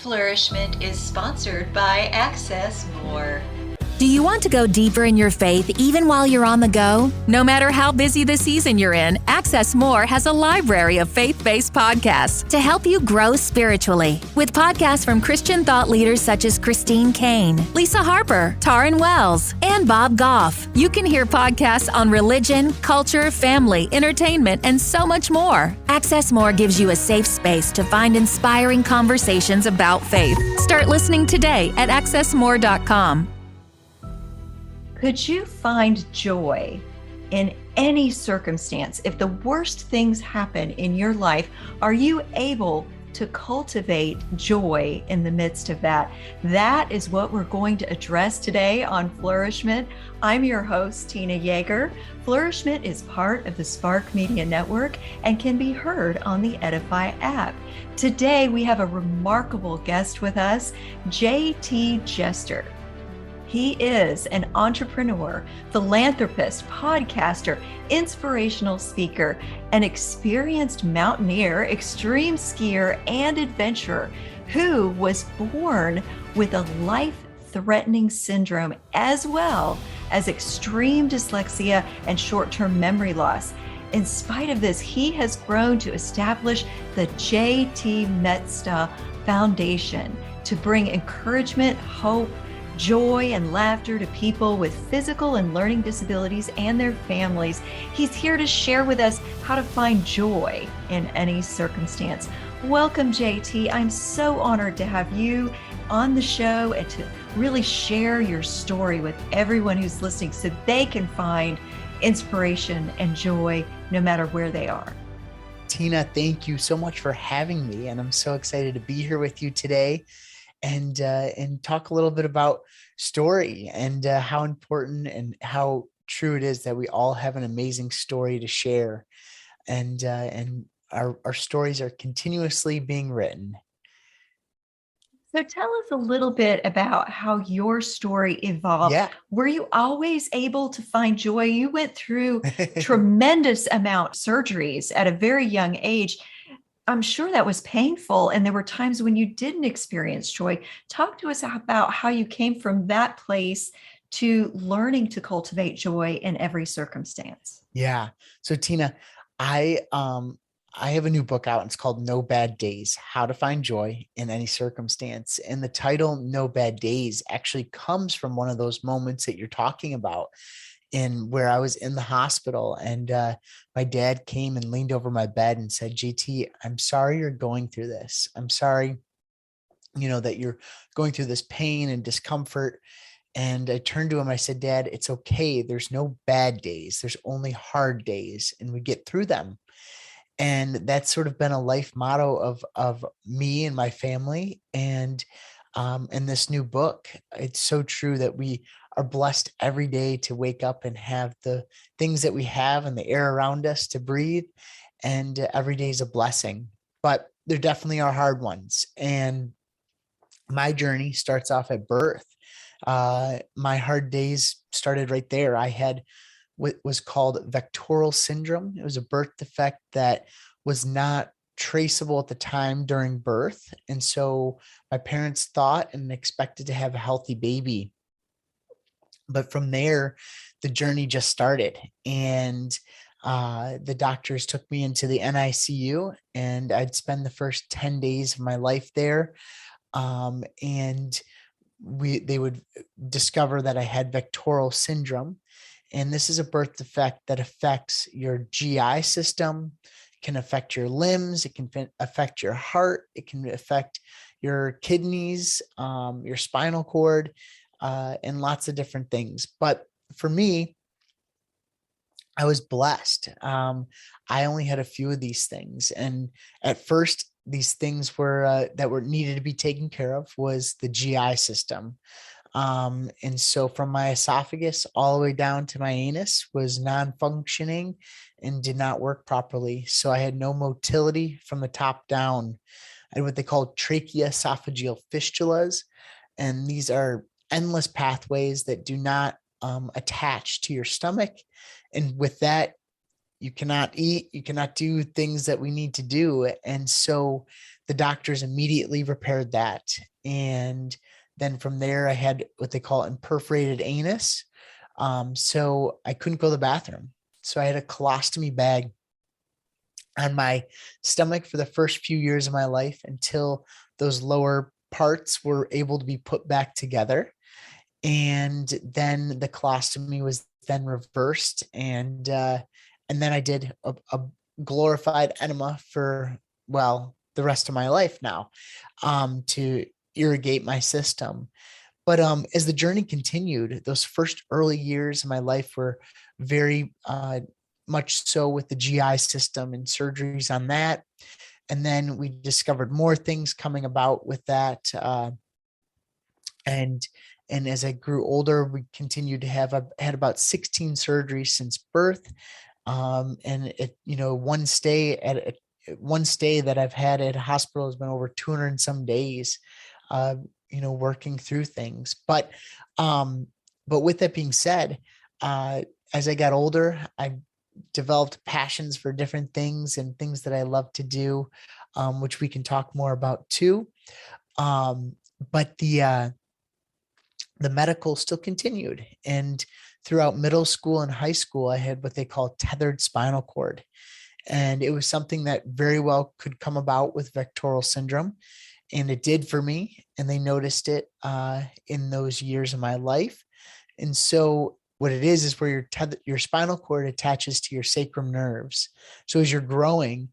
Flourish-Meant is sponsored by Access More. Do you want to go deeper in your faith even while you're on the go? No matter how busy the season you're in, Access More has a library of faith-based podcasts to help you grow spiritually. With podcasts from Christian thought leaders such as Christine Caine, Lisa Harper, Taryn Wells, and Bob Goff. You can hear podcasts on religion, culture, family, entertainment, and so much more. Access More gives you a safe space to find inspiring conversations about faith. Start listening today at accessmore.com. Could you find joy in any circumstance? If the worst things happen in your life, are you able to cultivate joy in the midst of that? That is what we're going to address today on Flourish-Meant. I'm your host, Tina Yeager. Flourish-Meant is part of the Spark Media Network and can be heard on the Edify app. Today, we have a remarkable guest with us, JT Jester. He is an entrepreneur, philanthropist, podcaster, inspirational speaker, an experienced mountaineer, extreme skier, and adventurer who was born with a life-threatening syndrome as well as extreme dyslexia and short-term memory loss. In spite of this, he has grown to establish the JT Mestdagh Foundation to bring encouragement, hope, joy, and laughter to people with physical and learning disabilities and their families. He's here to share with us how to find joy in any circumstance. Welcome, JT. I'm so honored to have you on the show and to really share your story with everyone who's listening so they can find inspiration and joy no matter where they are. Tina, thank you so much for having me. And I'm so excited to be here with you today and talk a little bit about story and how important and how true it is that we all have an amazing story to share, and our stories are continuously being written. So tell us a little bit about how your story evolved. Yeah. Were you always able to find joy? You went through tremendous amount of surgeries at a very young age. I'm sure that was painful, and there were times when you didn't experience joy. Talk to us about how you came from that place to learning to cultivate joy in every circumstance. Yeah. So Tina, I have a new book out, and it's called No Bad Days: How to Find Joy in Any Circumstance. And the title No Bad Days actually comes from one of those moments that you're talking about, in where I was in the hospital, and my dad came and leaned over my bed and said, JT, I'm sorry you're going through this. I'm sorry, that you're going through this pain and discomfort. And I turned to him, I said, Dad, it's okay. There's no bad days. There's only hard days, and we get through them. And that's sort of been a life motto of me and my family. And in this new book, it's so true that we are blessed every day to wake up and have the things that we have and the air around us to breathe. And every day is a blessing, but there definitely are hard ones. And my journey starts off at birth. My hard days started right there. I had what was called VACTERL syndrome. It was a birth defect that was not traceable at the time during birth. And so my parents thought and expected to have a healthy baby. But from there, the journey just started. And the doctors took me into the NICU, and I'd spend the first 10 days of my life there. And they would discover that I had VACTERL syndrome. And this is a birth defect that affects your GI system, can affect your limbs, it can affect your heart, it can affect your kidneys, your spinal cord, and lots of different things. But for me, I was blessed. I only had a few of these things. And at first, these things were that were needed to be taken care of was the GI system. And so from my esophagus all the way down to my anus was non-functioning and did not work properly. So I had no motility from the top down. I had what they call tracheoesophageal fistulas. And these are endless pathways that do not attach to your stomach. And with that, you cannot eat, you cannot do things that we need to do. And so the doctors immediately repaired that. And then from there, I had what they call imperforated anus. So I couldn't go to the bathroom. So I had a colostomy bag on my stomach for the first few years of my life until those lower parts were able to be put back together. And then the colostomy was then reversed. And then I did a glorified enema for, well, the rest of my life now, to irrigate my system. But as the journey continued, those first early years of my life were very much so with the GI system and surgeries on that. And then we discovered more things coming about with that. And as I grew older, we continued to have, I've had about 16 surgeries since birth. And it, one stay that I've had at a hospital has been over 200 and some days, working through things. But with that being said, as I got older, I developed passions for different things and things that I love to do, which we can talk more about too. But the medical still continued. And throughout middle school and high school, I had what they call tethered spinal cord. And it was something that very well could come about with VACTERL syndrome. And it did for me. And they noticed it in those years of my life. And so what it is where your spinal cord attaches to your sacrum nerves. So as you're growing,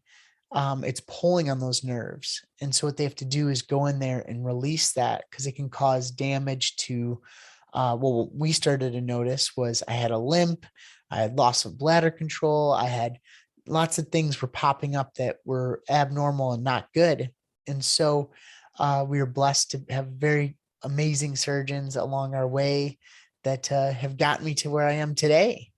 it's pulling on those nerves. And so what they have to do is go in there and release that, because it can cause damage to, what we started to notice was I had a limp, I had loss of bladder control, I had lots of things were popping up that were abnormal and not good. And so we were blessed to have very amazing surgeons along our way that have gotten me to where I am today.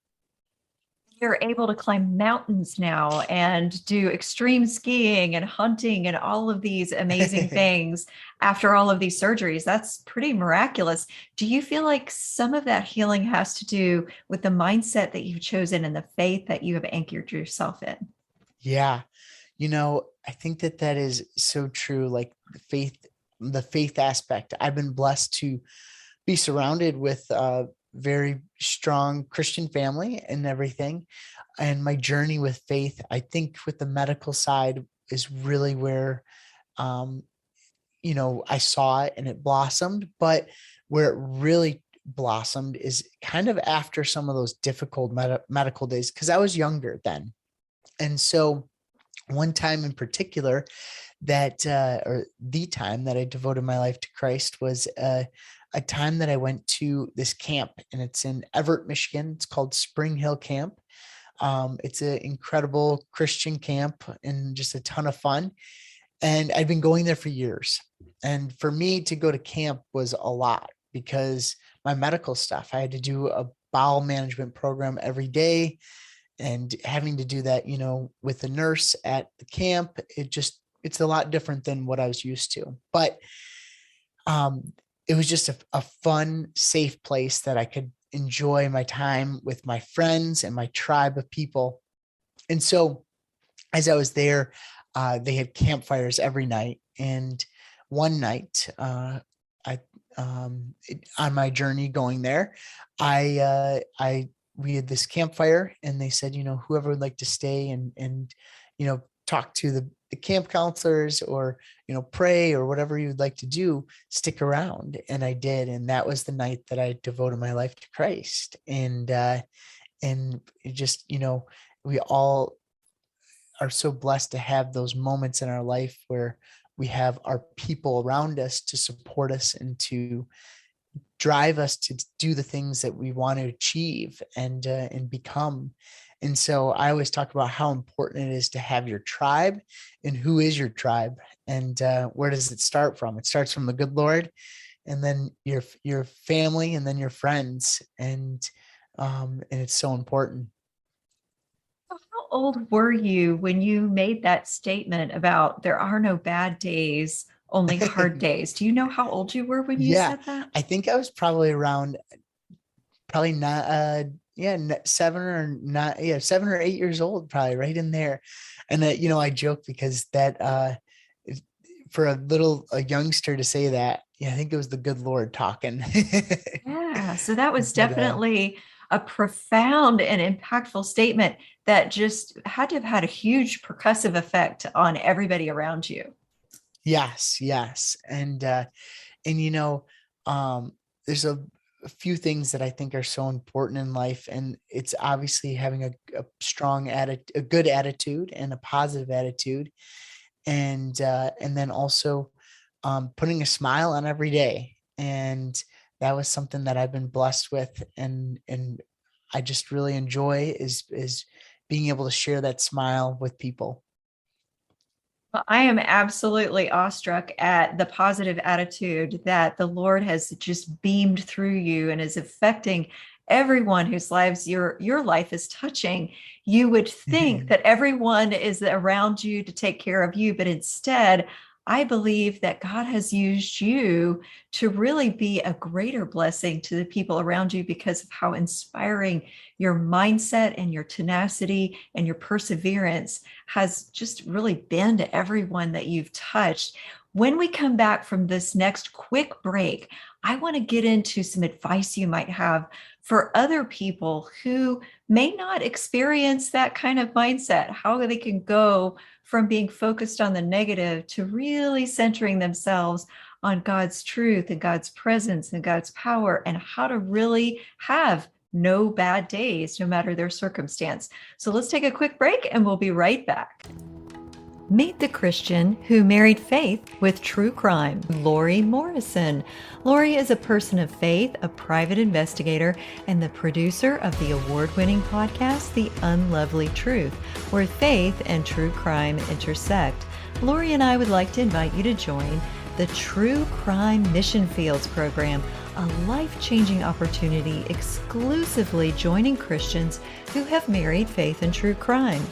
You're able to climb mountains now and do extreme skiing and hunting and all of these amazing things after all of these surgeries. That's pretty miraculous. Do you feel like some of that healing has to do with the mindset that you've chosen and the faith that you have anchored yourself in? Yeah. I think that is so true. Like the faith aspect. I've been blessed to be surrounded with very strong Christian family and everything. And my journey with faith, I think with the medical side is really where, I saw it and it blossomed, but where it really blossomed is kind of after some of those difficult medical days, because I was younger then. And so one time in particular or the time that I devoted my life to Christ was a time that I went to this camp, and it's in Everett, Michigan. It's called Spring Hill Camp. It's an incredible Christian camp and just a ton of fun. And I'd been going there for years. And for me to go to camp was a lot because my medical stuff, I had to do a bowel management program every day, and having to do that, with the nurse at the camp, it's a lot different than what I was used to. But it was just a fun, safe place that I could enjoy my time with my friends and my tribe of people. And so as I was there, they had campfires every night. And one night, on my journey going there, we had this campfire, and they said, whoever would like to stay and talk to the camp counselors or, pray or whatever you would like to do, stick around. And I did. And that was the night that I devoted my life to Christ. And it just, we all are so blessed to have those moments in our life where we have our people around us to support us and to drive us to do the things that we want to achieve and become. And so I always talk about how important it is to have your tribe, and who is your tribe, and where does it start from? It starts from the good Lord, and then your family, and then your friends, and it's so important. How old were you when you made that statement about there are no bad days, only hard days? Do you know how old you were when you said that? I think I was probably around, not 7 or 9, 7 or 8 years old, probably right in there. And I joke because that for a youngster to say that, I think it was the good Lord talking. Yeah. So that was But definitely a profound and impactful statement that just had to have had a huge percussive effect on everybody around you. yes, yes. And there's a few things that I think are so important in life, and it's obviously having a strong attitude, a good attitude, and a positive attitude, and then also putting a smile on every day. And that was something that I've been blessed with, and I just really enjoy is being able to share that smile with people. Well, I am absolutely awestruck at the positive attitude that the Lord has just beamed through you and is affecting everyone whose lives your life is touching. You would think that everyone is around you to take care of you, but instead, I believe that God has used you to really be a greater blessing to the people around you because of how inspiring your mindset and your tenacity and your perseverance has just really been to everyone that you've touched. When we come back from this next quick break, I want to get into some advice you might have for other people who may not experience that kind of mindset, how they can go from being focused on the negative to really centering themselves on God's truth and God's presence and God's power, and how to really have no bad days, no matter their circumstance. So let's take a quick break and we'll be right back. Meet the Christian who married faith with true crime, Lori Morrison. Lori is a person of faith, a private investigator, and the producer of the award-winning podcast, The Unlovely Truth, where faith and true crime intersect. Lori and I would like to invite you to join the True Crime Mission Fields program, a life-changing opportunity exclusively joining Christians who have married faith and true crime.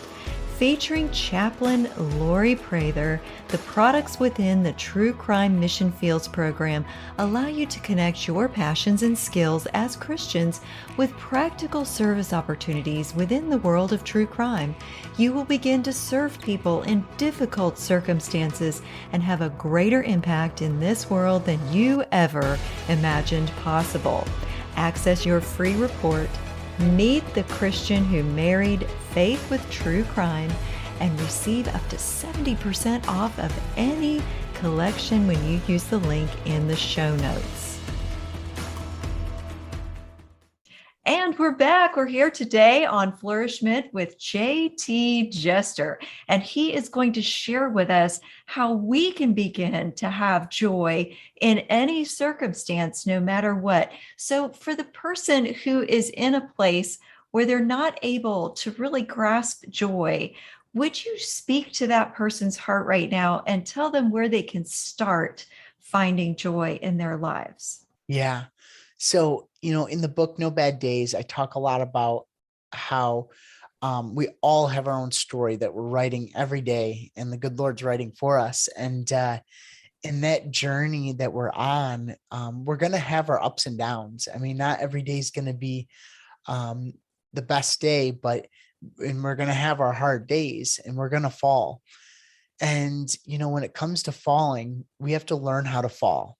Featuring Chaplain Lori Prather, the products within the True Crime Mission Fields program allow you to connect your passions and skills as Christians with practical service opportunities within the world of true crime. You will begin to serve people in difficult circumstances and have a greater impact in this world than you ever imagined possible. Access your free report, Meet the Christian Who Married Faith with True Crime, and receive up to 70% off of any collection when you use the link in the show notes. And we're back. We're here today on Flourish-Meant with JT Jester, and he is going to share with us how we can begin to have joy in any circumstance, no matter what. So for the person who is in a place where they're not able to really grasp joy, would you speak to that person's heart right now and tell them where they can start finding joy in their lives? Yeah. So, in the book, No Bad Days, I talk a lot about how we all have our own story that we're writing every day, and the good Lord's writing for us. And in that journey that we're on, we're going to have our ups and downs. I mean, not every day is going to be the best day, and we're going to have our hard days, and we're going to fall. And, when it comes to falling, we have to learn how to fall.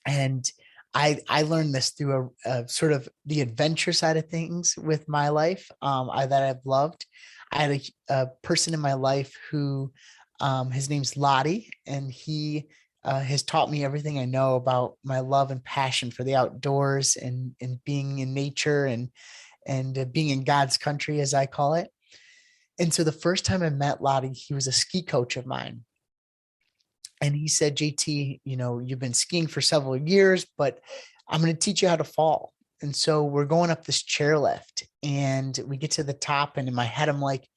And I learned this through a sort of the adventure side of things with my life that I've loved. I had a person in my life who his name's Lottie, and he has taught me everything I know about my love and passion for the outdoors and being in nature and being in God's country, as I call it. And so the first time I met Lottie, he was a ski coach of mine. And he said, JT, you've been skiing for several years, but I'm going to teach you how to fall. And so we're going up this chairlift, and we get to the top, and in my head, I'm like,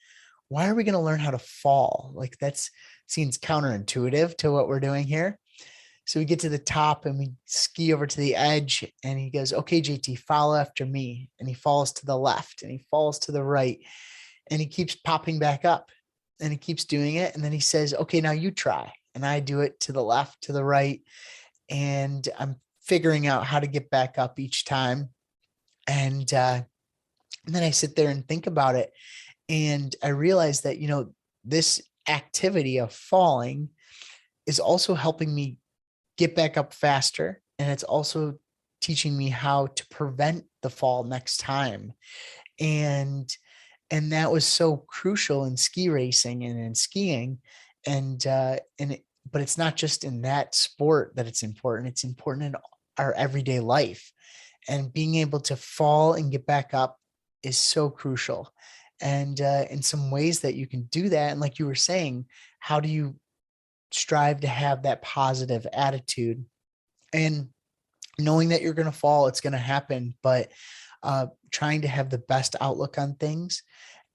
why are we going to learn how to fall? Like, that seems counterintuitive to what we're doing here. So we get to the top and we ski over to the edge, and he goes, okay, JT, follow after me. And he falls to the left and he falls to the right, and he keeps popping back up, and he keeps doing it. And then he says, okay, now you try. And I do it to the left, to the right, and I'm figuring out how to get back up each time. And then I sit there and think about it. And I realize that, this activity of falling is also helping me get back up faster. And it's also teaching me how to prevent the fall next time. And that was so crucial in ski racing and in skiing. But it's not just in that sport that it's important. It's important in our everyday life. And being able to fall and get back up is so crucial. And in some ways that you can do that, and like you were saying, how do you strive to have that positive attitude, and knowing that you're going to fall, it's going to happen, but trying to have the best outlook on things,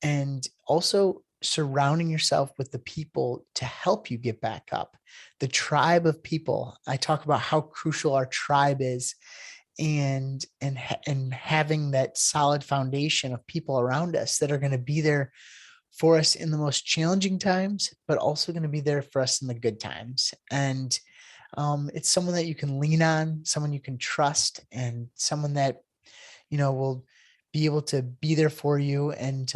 and also surrounding yourself with the people to help you get back up. The tribe of people. I talk about how crucial our tribe is, and having that solid foundation of people around us that are going to be there for us in the most challenging times, but also going to be there for us in the good times. And it's someone that you can lean on, someone you can trust, and someone that, will be able to be there for you. And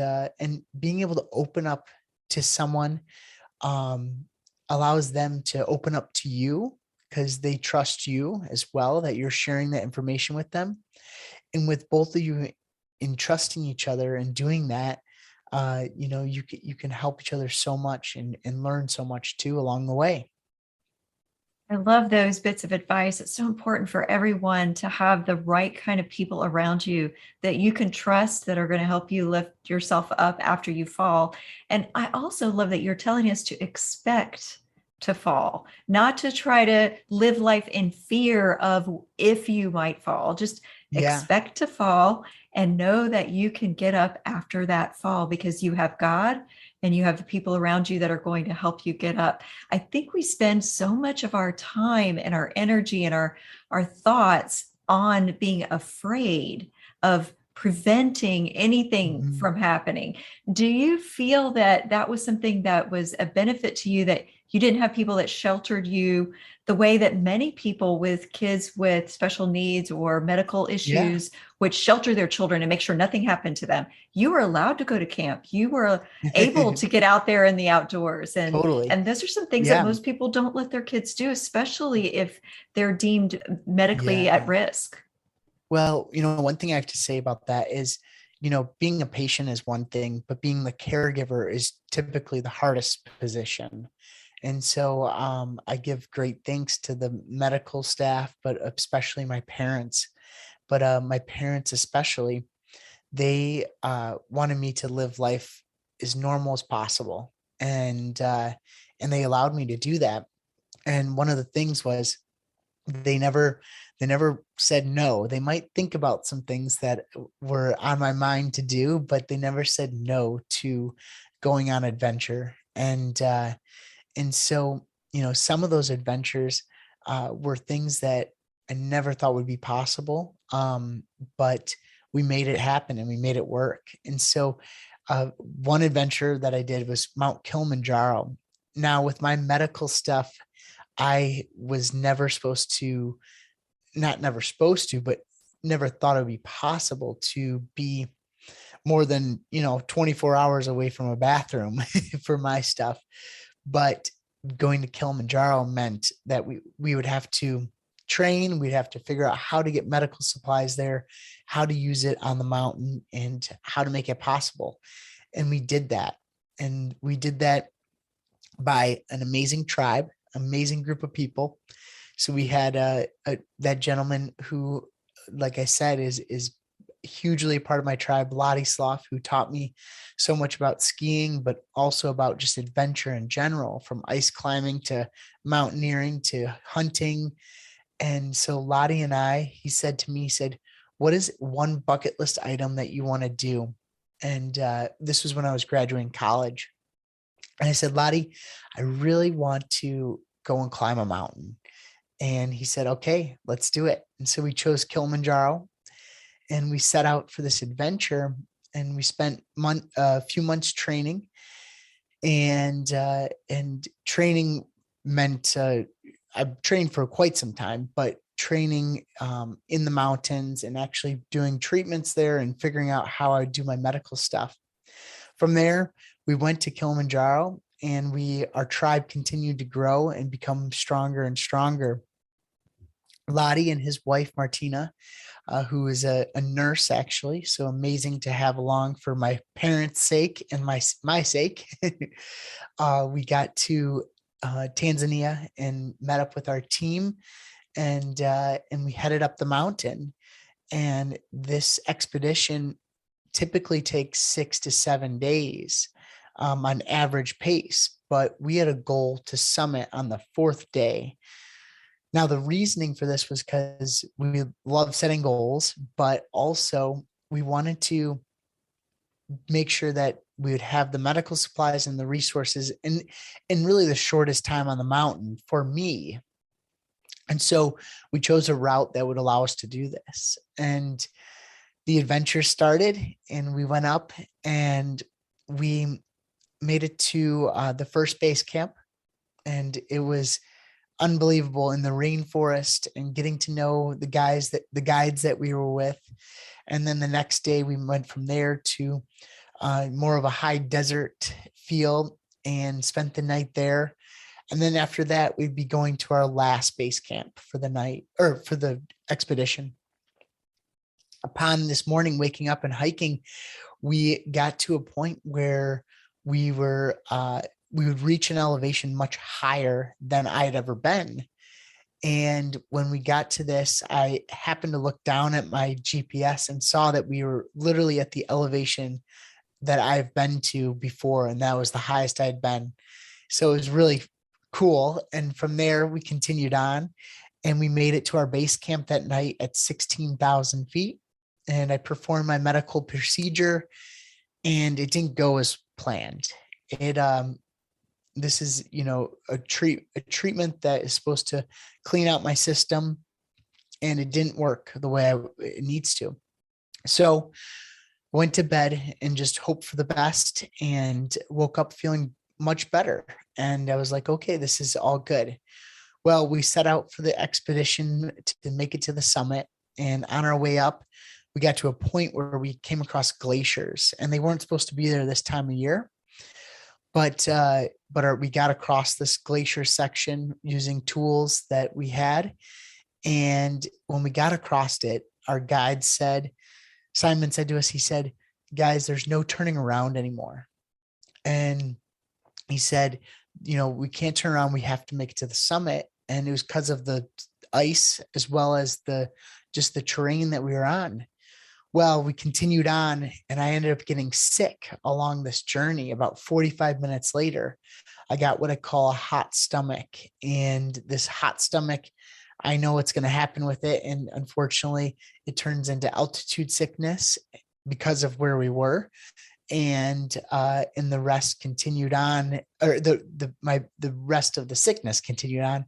being able to open up to someone allows them to open up to you, because they trust you as well, that you're sharing that information with them. And with both of you in trusting each other and doing that, you can help each other so much, and learn so much too along the way. I love those bits of advice. It's so important for everyone to have the right kind of people around you that you can trust, that are going to help you lift yourself up after you fall. And I also love that you're telling us to expect to fall, not to try to live life in fear of if you might fall. Just expect to fall and know that you can get up after that fall, because you have God and you have the people around you that are going to help you get up. I think we spend so much of our time and our energy and our thoughts on being afraid of preventing anything from happening. Do you feel that that was something that was a benefit to you, that you didn't have people that sheltered you the way that many people with kids with special needs or medical issues would shelter their children and make sure nothing happened to them? You were allowed to go to camp. You were able to get out there in the outdoors. And, Totally. and those are some things that most people don't let their kids do, especially if they're deemed medically at risk. Well, one thing I have to say about that is, being a patient is one thing, but being the caregiver is typically the hardest position. And so I give great thanks to the medical staff, but especially my parents. But my parents especially, they wanted me to live life as normal as possible. And they allowed me to do that. And one of the things was, they never said no. They might think about some things that were on my mind to do, but they never said no to going on adventure. And so, some of those adventures were things that I never thought would be possible. But we made it happen and we made it work. And so one adventure that I did was Mt Kilimanjaro. Now, with my medical stuff, I was never supposed to, not never supposed to, but never thought it would be possible to be more than, 24 hours away from a bathroom for my stuff. But going to Kilimanjaro meant that we would have to train. We'd have to figure out how to get medical supplies there, how to use it on the mountain, and how to make it possible. And we did that. And we did that by an amazing tribe, amazing group of people. So we had that gentleman who, like I said, is hugely a part of my tribe, Ladislav, who taught me so much about skiing, but also about just adventure in general, from ice climbing to mountaineering to hunting. And so Lottie and he said to me, what is one bucket list item that you want to do? And this was when I was graduating college. And I said, Lottie, I really want to go and climb a mountain. And he said, okay, let's do it. And so we chose Kilimanjaro, and we set out for this adventure, and we spent a few months training. And training meant I trained for quite some time, but training in the mountains and actually doing treatments there and figuring out how I would do my medical stuff. From there, we went to Kilimanjaro, and our tribe continued to grow and become stronger and stronger. Lottie and his wife, Martina, who is a nurse, actually. So amazing to have along for my parents' sake and my sake. We got to Tanzania and met up with our team, and we headed up the mountain. And this expedition typically takes 6 to 7 days on average pace, but we had a goal to summit on the 4th day. Now, the reasoning for this was because we love setting goals, but also we wanted to make sure that we would have the medical supplies and the resources in really the shortest time on the mountain for me. And so we chose a route that would allow us to do this. And the adventure started, and we went up and we made it to the first base camp. And it was unbelievable in the rainforest and getting to know the guides that we were with. And then the next day we went from there to more of a high desert feel and spent the night there. And then after that, we'd be going to our last base camp for the night, or for the expedition. Upon this morning, waking up and hiking, we got to a point where we would reach an elevation much higher than I had ever been. And when we got to this, I happened to look down at my GPS and saw that we were literally at the elevation that I've been to before. And that was the highest I'd been. So it was really cool. And from there, we continued on, and we made it to our base camp that night at 16,000 feet. And I performed my medical procedure, and it didn't go as planned. This is, a treatment that is supposed to clean out my system, and it didn't work the way it needs to. So went to bed and just hoped for the best, and woke up feeling much better. And I was like, okay, this is all good. Well, we set out for the expedition to make it to the summit. And on our way up, we got to a point where we came across glaciers, and they weren't supposed to be there this time of year. But we got across this glacier section using tools that we had. And when we got across it, our guide Simon said to us, he said, guys, there's no turning around anymore. And he said, we can't turn around. We have to make it to the summit. And it was because of the ice, as well as the terrain that we were on. Well, we continued on, and I ended up getting sick along this journey. About 45 minutes later, I got what I call a hot stomach. And this hot stomach, I know what's going to happen with it. And unfortunately, it turns into altitude sickness because of where we were. And the rest continued on, or the rest of the sickness continued on.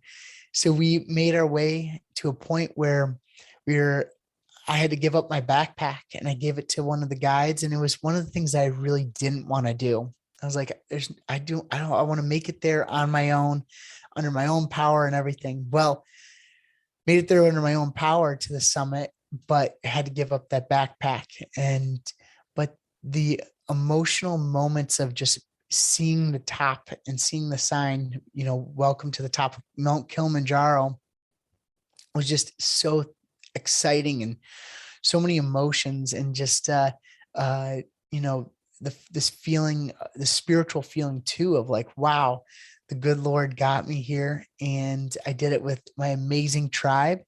So we made our way to a point where I had to give up my backpack, and I gave it to one of the guides. And it was one of the things I really didn't want to do. I was like, I want to make it there on my own, under my own power and everything. Well, made it there under my own power to the summit, but had to give up that backpack. But the emotional moments of just seeing the top and seeing the sign, welcome to the top of Mt Kilimanjaro, was just so exciting, and so many emotions, and just this feeling, the spiritual feeling too, of like, wow, the good Lord got me here, and I did it with my amazing tribe.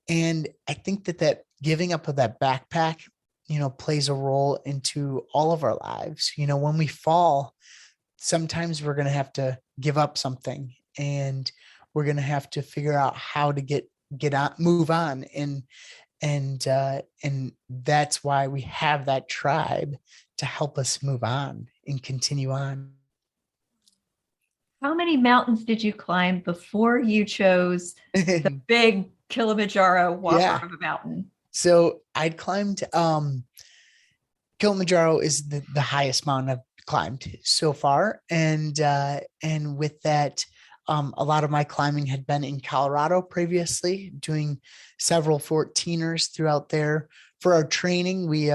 And I think that giving up of that backpack, plays a role into all of our lives. When we fall, sometimes we're going to have to give up something, and we're going to have to figure out how to get on, move on. And that's why we have that tribe to help us move on and continue on. How many mountains did you climb before you chose the big Kilimanjaro whopper of a mountain? So I'd climbed, Kilimanjaro is the highest mountain I've climbed so far. And with that, A lot of my climbing had been in Colorado previously, doing several 14ers throughout there. For our training, we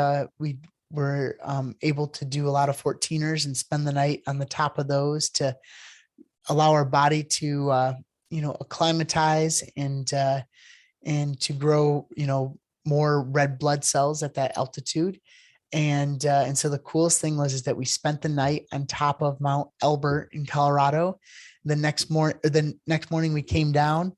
were able to do a lot of 14ers and spend the night on the top of those to allow our body to acclimatize and to grow more red blood cells at that altitude. And so the coolest thing was is that we spent the night on top of Mount Elbert in Colorado. The next morning we came down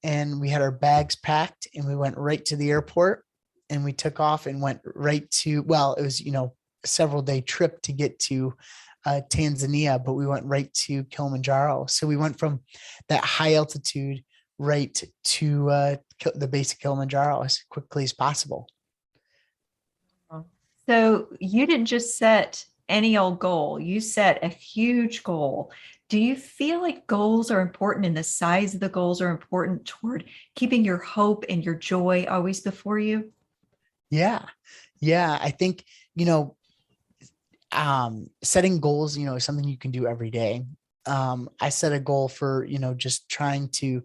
and we had our bags packed and we went right to the airport and we took off and went right to, well, it was, a several day trip to get to Tanzania, but we went right to Kilimanjaro. So we went from that high altitude right to the base of Kilimanjaro as quickly as possible. So you didn't just set any old goal, you set a huge goal. Do you feel like goals are important and the size of the goals are important toward keeping your hope and your joy always before you? Yeah. I think, setting goals, is something you can do every day. I set a goal for, just trying to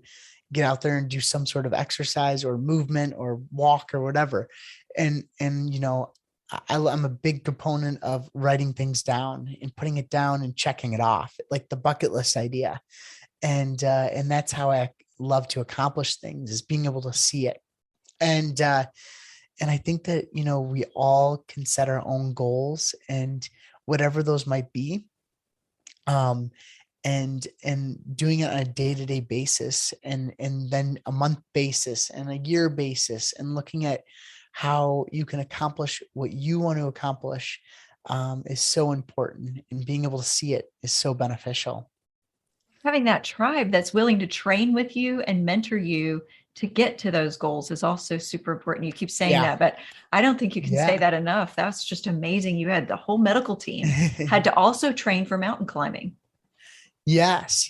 get out there and do some sort of exercise or movement or walk or whatever. And I'm a big proponent of writing things down and putting it down and checking it off, like the bucket list idea. And that's how I love to accomplish things, is being able to see it. And I think that, we all can set our own goals and whatever those might be. And doing it on a day-to-day basis and then a month basis and a year basis, and looking at how you can accomplish what you want to accomplish is so important, and being able to see it is so beneficial. Having that tribe that's willing to train with you and mentor you to get to those goals is also super important. You keep saying Yeah. that, but I don't think you can say Yeah. that enough. That's just amazing. You had the whole medical team had to also train for mountain climbing. Yes.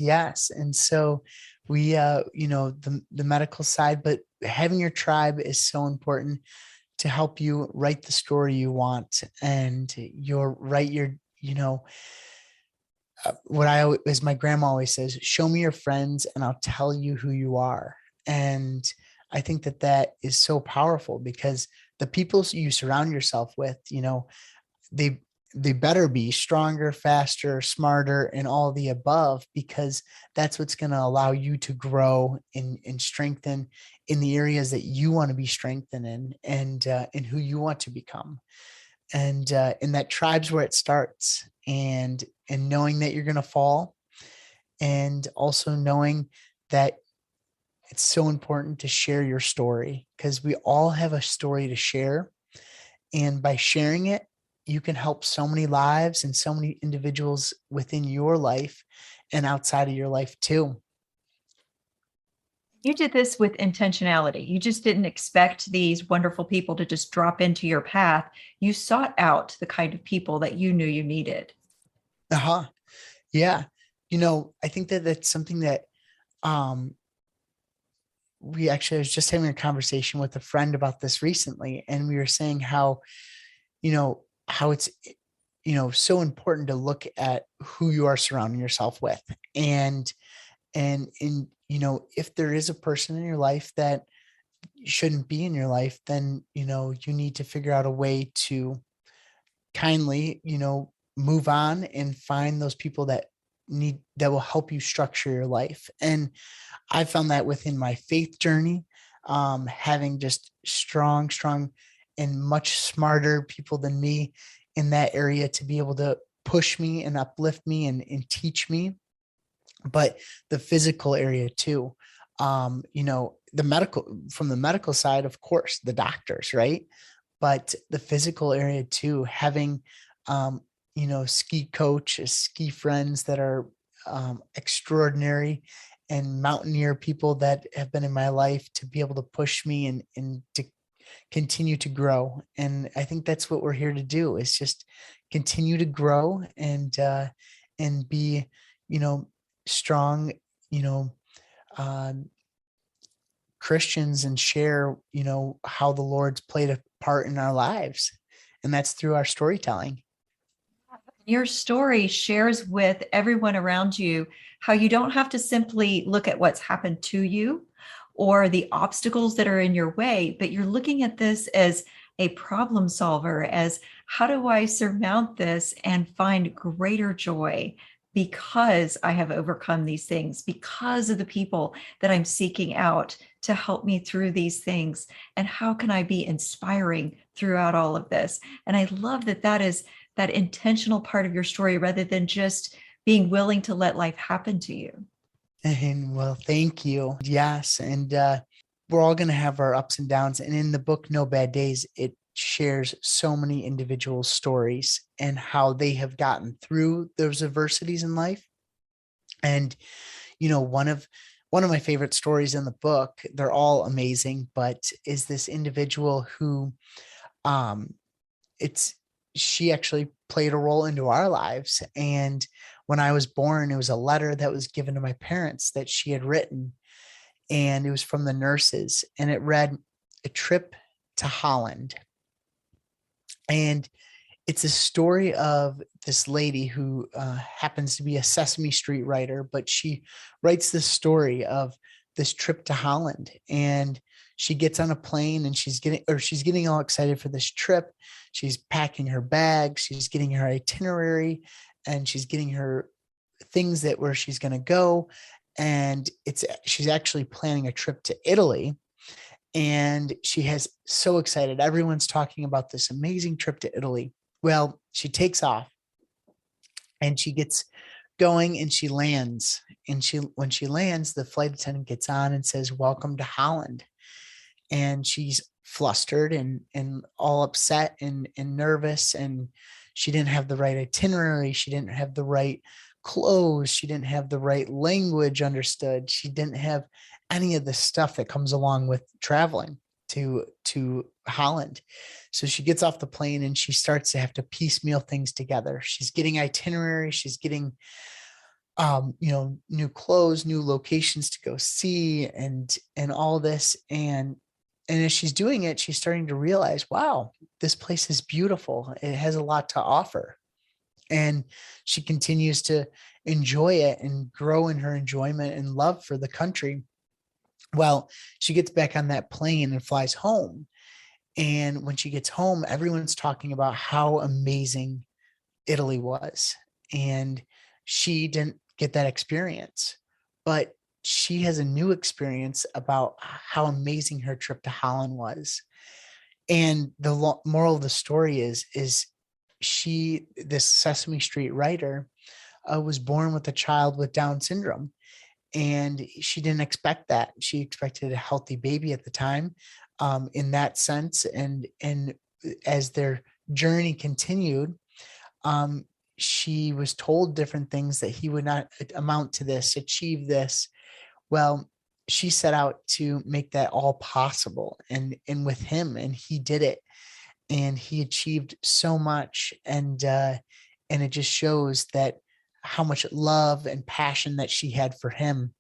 And so we, the medical side, but having your tribe is so important to help you write the story you want, and as my grandma always says, show me your friends and I'll tell you who you are. And I think that is so powerful, because the people you surround yourself with, they better be stronger, faster, smarter, and all the above, because that's what's going to allow you to grow and strengthen in the areas that you want to be strengthened in, and who you want to become. And that tribe's where it starts, and knowing that you're going to fall, and also knowing that it's so important to share your story, because we all have a story to share. And by sharing it, you can help so many lives and so many individuals within your life and outside of your life too. You did this with intentionality. You just didn't expect these wonderful people to just drop into your path. You sought out the kind of people that you knew you needed. Uh-huh. Yeah. I think that that's something that I was just having a conversation with a friend about this recently, and we were saying how it's, so important to look at who you are surrounding yourself with. And if there is a person in your life that shouldn't be in your life, then, you need to figure out a way to kindly, move on and find those people that will help you structure your life. And I found that within my faith journey, having just strong and much smarter people than me in that area to be able to push me and uplift me and teach me. But the physical area too, from the medical side, of course, the doctors, right? But the physical area too, having, ski coach, ski friends that are extraordinary, and mountaineer people that have been in my life to be able to push me and to continue to grow. And I think that's what we're here to do, is just continue to grow and be, strong, Christians, and share, how the Lord's played a part in our lives. And that's through our storytelling. Your story shares with everyone around you how you don't have to simply look at what's happened to you or the obstacles that are in your way, but you're looking at this as a problem solver, as how do I surmount this and find greater joy because I have overcome these things, because of the people that I'm seeking out to help me through these things. And how can I be inspiring throughout all of this? And I love that that is that intentional part of your story rather than just being willing to let life happen to you. And well, thank you. Yes. And we're all going to have our ups and downs. And in the book, No Bad Days, it shares so many individual stories and how they have gotten through those adversities in life. And, one of my favorite stories in the book, they're all amazing, but is this individual who um, it's she actually played a role into our lives. And when I was born, it was a letter that was given to my parents that she had written, and it was from the nurses, and it read, "A trip to Holland." And it's a story of this lady who happens to be a Sesame Street writer, but she writes this story of this trip to Holland. And she gets on a plane and she's getting all excited for this trip. She's packing her bag, she's getting her itinerary, and she's getting her things that where she's going to go. And she's actually planning a trip to Italy. And she has so excited. Everyone's talking about this amazing trip to Italy. Well, she takes off and she gets going and she lands. And when she lands, the flight attendant gets on and says, "Welcome to Holland." And she's flustered and all upset and nervous. And she didn't have the right itinerary. She didn't have the right clothes. She didn't have the right language understood. She didn't have any of the stuff that comes along with traveling to Holland. So she gets off the plane and she starts to have to piecemeal things together. She's getting itinerary. She's getting, new clothes, new locations to go see, and all this. And as she's doing it, she's starting to realize, wow, this place is beautiful. It has a lot to offer. And she continues to enjoy it and grow in her enjoyment and love for the country. Well, she gets back on that plane and flies home. And when she gets home, everyone's talking about how amazing Italy was. And she didn't get that experience, but she has a new experience about how amazing her trip to Holland was. And the moral of the story is this Sesame Street writer was born with a child with Down syndrome. And she didn't expect that. She expected a healthy baby at the time, in that sense. And as their journey continued, she was told different things, that he would not amount to this, achieve this. Well, she set out to make that all possible, and with him, and he did it, and he achieved so much. And it just shows that how much love and passion that she had for him.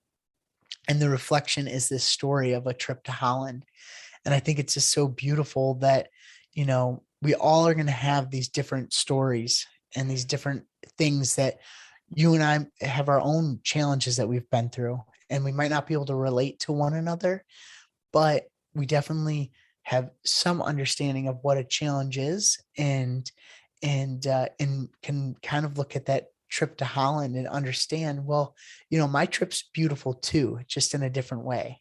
And the reflection is this story of a trip to Holland. And I think it's just so beautiful that, we all are going to have these different stories and these different things, that you and I have our own challenges that we've been through, and we might not be able to relate to one another, but we definitely have some understanding of what a challenge is, and can kind of look at that trip to Holland and understand, well, my trip's beautiful too, just in a different way.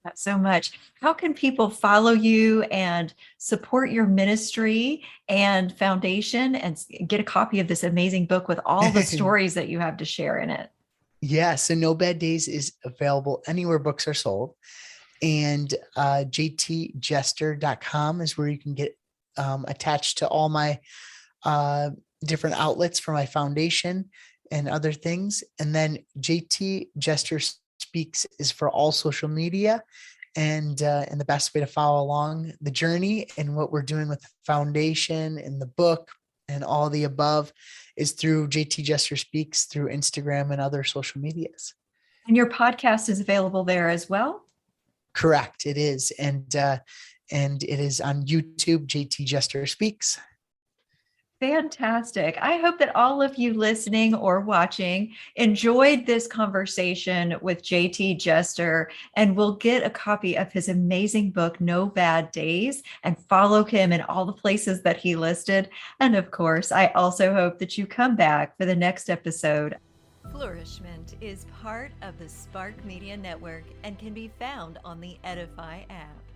That's so much. How can people follow you and support your ministry and foundation and get a copy of this amazing book with all the stories that you have to share in it? Yeah, so No Bad Days is available anywhere books are sold. And jtjester.com is where you can get attached to all my different outlets for my foundation and other things. And then JT Jester Speaks is for all social media, and the best way to follow along the journey and what we're doing with the foundation and the book and all the above is through JT Jester Speaks through Instagram and other social medias. And your podcast is available there as well? Correct, it is, and it is on YouTube, JT Jester Speaks. Fantastic. I hope that all of you listening or watching enjoyed this conversation with JT Jester and will get a copy of his amazing book, No Bad Days, and follow him in all the places that he listed. And of course, I also hope that you come back for the next episode. Flourish-Meant is part of the Spark Media Network and can be found on the Edify app.